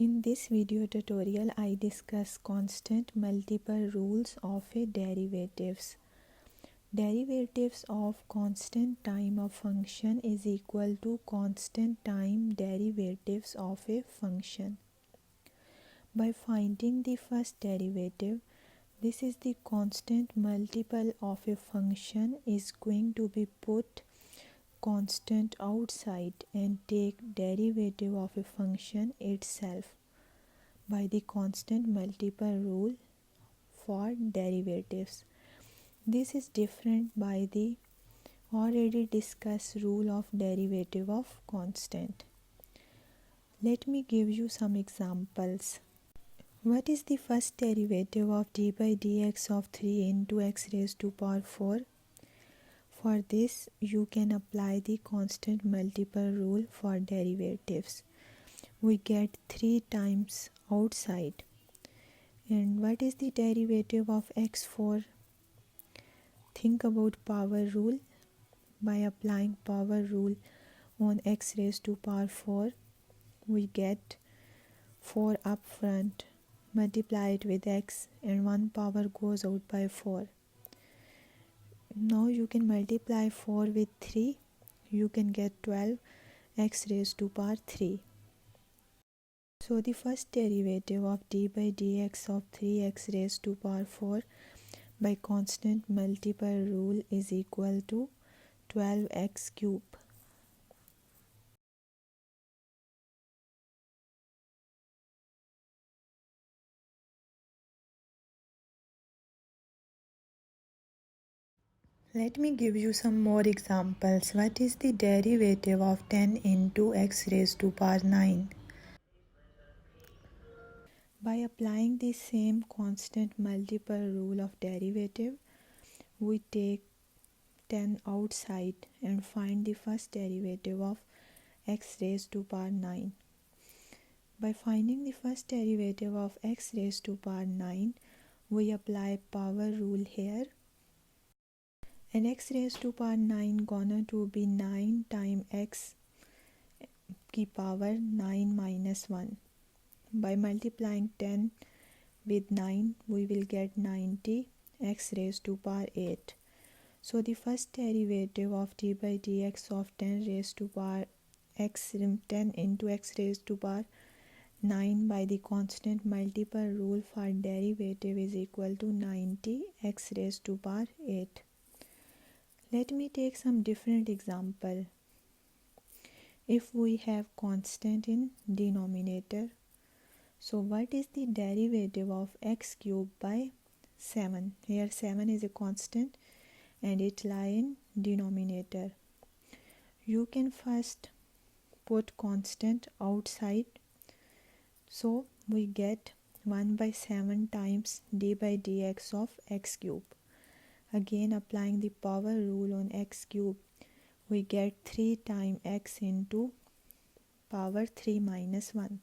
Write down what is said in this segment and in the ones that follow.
In this video tutorial, I discuss constant multiple rules of a derivatives. Derivatives of constant time of function is equal to constant time derivatives of a function. By finding the first derivative, this is the constant multiple of a function is going to be put constant outside and take derivative of a function itself by the constant multiple rule for derivatives. This is different by the already discussed rule of derivative of constant. Let me give you some examples. What is the first derivative of d by dx of 3 into x raised to power 4? For this, you can apply the constant multiple rule for derivatives. We get 3 times outside. And what is the derivative of x4? Think about power rule. By applying power rule on x raised to power 4, we get 4 up front, multiply it with x, and 1 power goes out by 4. Now you can multiply 4 with 3, you can get 12 x raised to power 3. So the first derivative of d by dx of 3x raised to power 4 by constant multiple rule is equal to 12x cube. Let me give you some more examples. What is the derivative of 10 into x raised to power 9? By applying the same constant multiple rule of derivative, we take 10 outside and find the first derivative of x raised to power 9. By finding the first derivative of x raised to power 9, we apply power rule here. And x raised to power 9 gonna to be 9 times x की power 9 minus 1. By multiplying 10 with 9, we will get 90 x raised to power 8. So the first derivative of d by dx of 10 raised to power x 10 into x raised to power 9 by the constant multiple rule for derivative is equal to 90 x raised to power 8. Let me take some different example. If we have constant in denominator, so what is the derivative of x cube by 7? Here 7 is a constant and it lies in denominator. You can first put constant outside. So we get 1 by 7 times d by dx of x cube. Again applying the power rule on x cube, we get 3 times x into power 3 minus 1.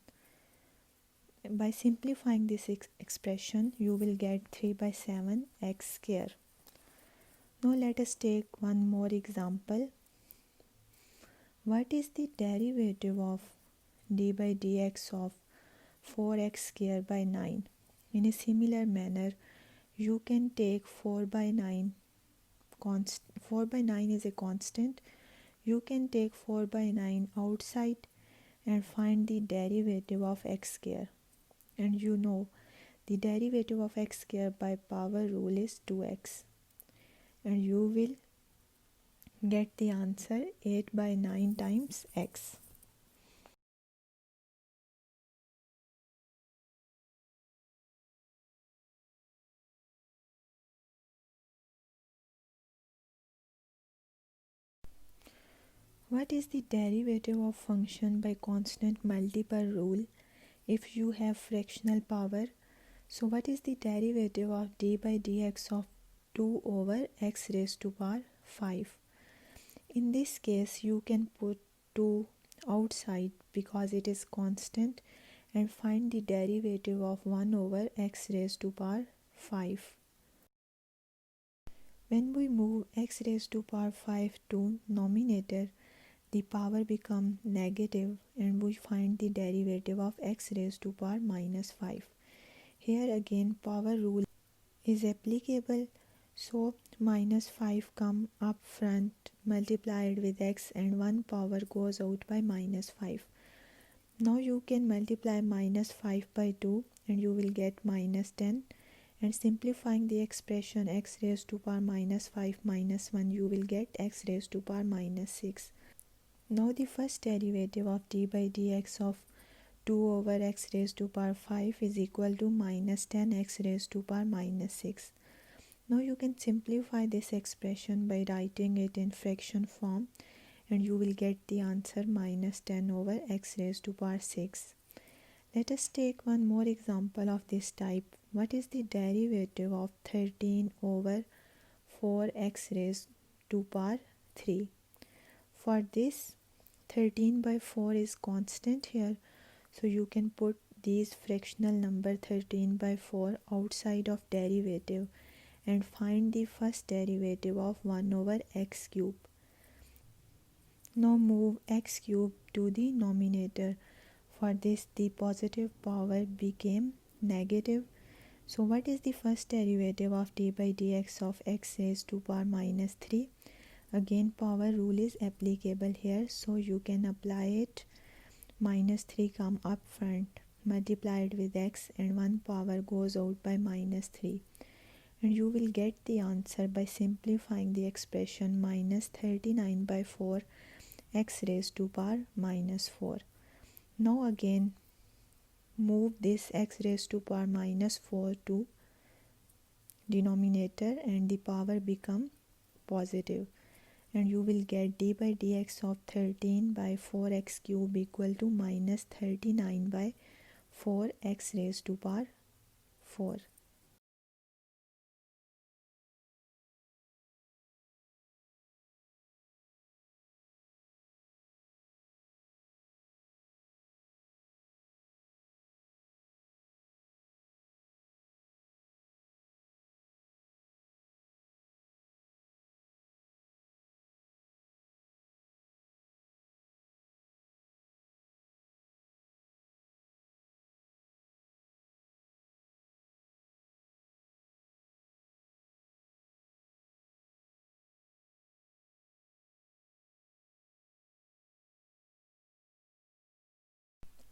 By simplifying this expression, you will get 3 by 7 x square. Now let us take one more example. What is the derivative of d by dx of 4x square by 9? In a similar manner, you can take 4 by 9 is a constant. You can take 4 by 9 outside and find the derivative of x square. And you know the derivative of x square by power rule is 2x. And you will get the answer 8 by 9 times x. What is the derivative of function by constant multiple rule if you have fractional power? So what is the derivative of d by dx of 2 over x raised to power 5? In this case, you can put 2 outside because it is constant and find the derivative of 1 over x raised to power 5. When we move x raised to power 5 to numerator, the power become negative and we find the derivative of x raised to power minus 5. Here again power rule is applicable, so minus 5 come up front multiplied with x and 1 power goes out by minus 5. Now you can multiply minus 5 by 2 and you will get minus 10, and simplifying the expression x raised to power minus 5 minus 1 you will get x raised to power minus 6. Now the first derivative of d by dx of 2 over x raised to power 5 is equal to minus 10 x raised to power minus 6. Now you can simplify this expression by writing it in fraction form and you will get the answer minus 10 over x raised to power 6. Let us take one more example of this type. What is the derivative of 13 over 4x raised to power 3? For this 13 by 4 is constant here, so you can put these fractional number 13 by 4 outside of derivative and find the first derivative of 1 over x cube. Now move x cube to the numerator. For this the positive power became negative. So what is the first derivative of d by dx of x raised to power minus 3? Again power rule is applicable here, so you can apply it. Minus 3 come up front multiplied with x and 1 power goes out by minus 3, and you will get the answer by simplifying the expression minus 39 by 4 x raised to power minus 4. Now again move this x raised to power minus 4 to denominator and the power become positive, and you will get d by dx of 13 by 4x cube equal to minus 39 by 4x raised to power 4.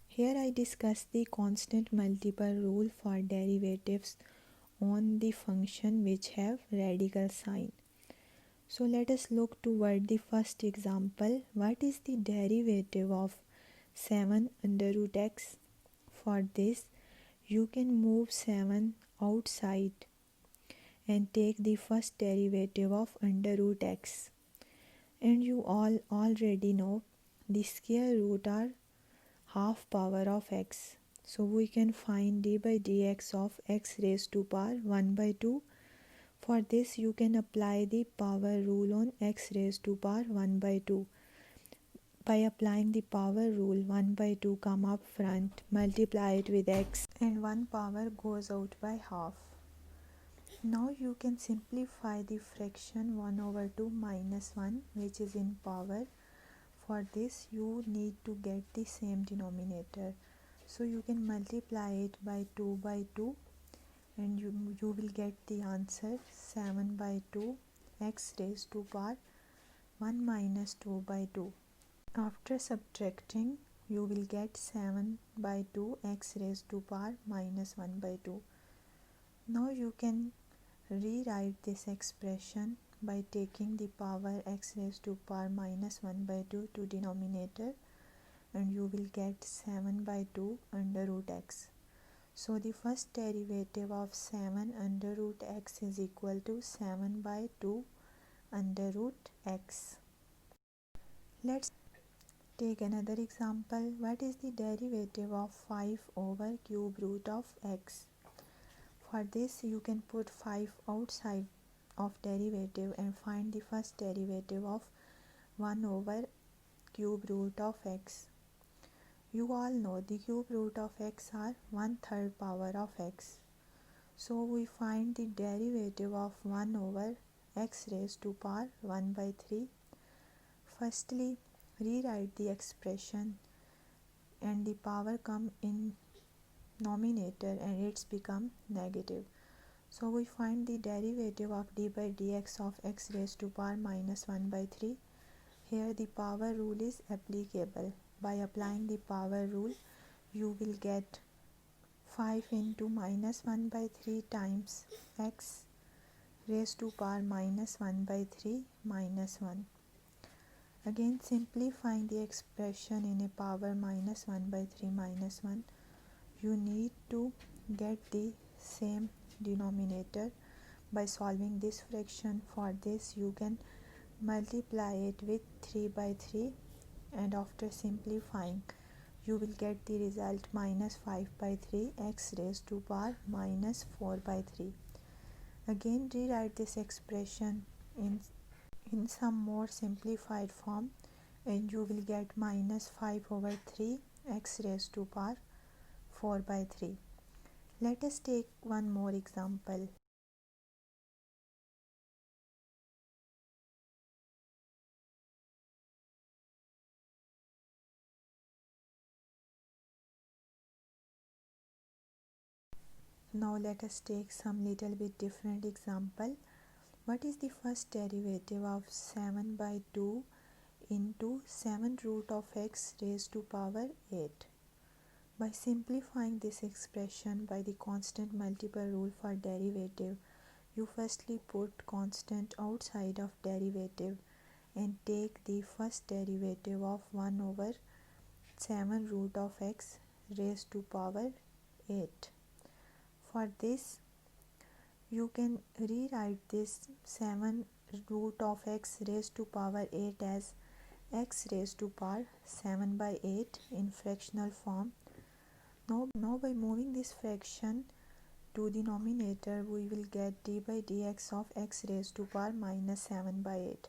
Here I discuss the constant multiple rule for derivatives on the function which have radical sign. So let us look toward the first example. What is the derivative of 7 under root x? For this you can move 7 outside and take the first derivative of under root x. And you all already know the square root are half power of x. So we can find d by dx of x raised to power 1 by 2. For this you can apply the power rule on x raised to power 1 by 2. By applying the power rule, 1 by 2 come up front, multiply it with x and 1 power goes out by half. Now you can simplify the fraction 1 over 2 minus 1 which is in power. For this you need to get the same denominator, so you can multiply it by 2 by 2 and you will get the answer 7 by 2 x raised to power 1 minus 2 by 2. After subtracting you will get 7 by 2 x raised to power minus 1 by 2. Now you can rewrite this expression by taking the power x raised to power minus 1 by 2 to denominator, and you will get 7 by 2 under root x. So the first derivative of 7 under root x is equal to 7 by 2 under root x. Let's take another example. What is the derivative of 5 over cube root of x? For this you can put 5 outside of derivative and find the first derivative of 1 over cube root of x. You all know the cube root of x are 1/3 power of x. So we find the derivative of 1 over x raised to power 1 by 3. Firstly, rewrite the expression and the power come in nominator and it's become negative. So we find the derivative of d by dx of x raised to power minus 1 by 3. Here the power rule is applicable. By applying the power rule, you will get 5 into minus 1 by 3 times x raised to power minus 1 by 3 minus 1. Again, simplifying the expression in a power minus 1 by 3 minus 1, you need to get the same denominator. By solving this fraction, for this you can multiply it with 3 by 3, and after simplifying you will get the result minus 5 by 3 x raised to power minus 4 by 3. Again, rewrite this expression in some more simplified form and you will get minus 5 over 3 x raised to power 4 by 3. Let us take one more example. Now let us take some little bit different example. What is the first derivative of 7 by 2 into 7 root of x raised to power 8? By simplifying this expression by the constant multiple rule for derivative, you firstly put constant outside of derivative and take the first derivative of 1 over 7 root of x raised to power 8. For this, you can rewrite this 7 root of x raised to power 8 as x raised to power 7 by 8 in fractional form. Now by moving this fraction to the denominator, we will get d by dx of x raised to power minus 7 by 8.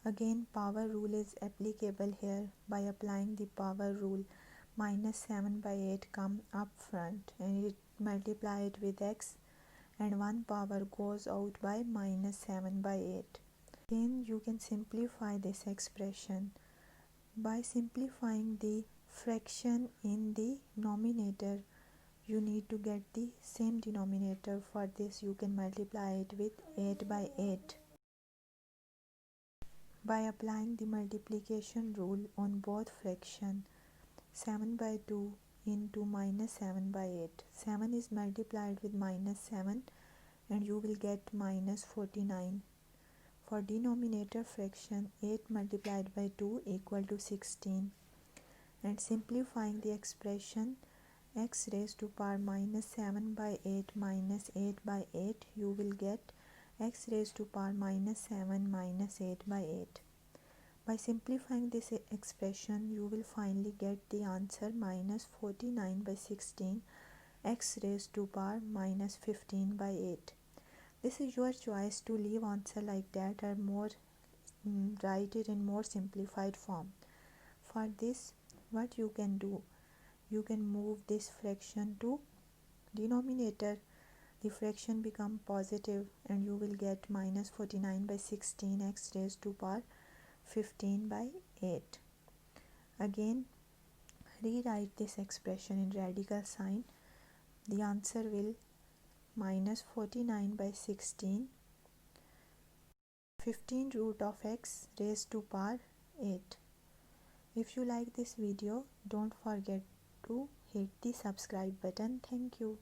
Again, power rule is applicable here. By applying the power rule, minus 7 by 8 come up front and it multiply it with x, and one power goes out by minus 7 by 8. Again, you can simplify this expression. By simplifying the fraction in the numerator, you need to get the same denominator. For this, you can multiply it with 8 by 8. By applying the multiplication rule on both fraction, 7 by 2 into minus 7 by 8. 7 is multiplied with minus 7 and you will get minus 49. For denominator fraction, 8 multiplied by 2 equal to 16. And simplifying the expression, x raised to power minus 7 by 8 minus 8 by 8, you will get x raised to power minus 7 minus 8 by 8. By simplifying this expression, you will finally get the answer minus 49 by 16 x raised to power minus 15 by 8. This is your choice to leave answer like that or more write it in more simplified form. For this, what you can do, you can move this fraction to denominator. The fraction become positive and you will get minus 49 by 16 x raised to power 15 by 8. Again, rewrite this expression in radical sign. The answer will minus 49 by 16 15 root of x raised to power 8. If you like this video, don't forget to hit the subscribe button. Thank you.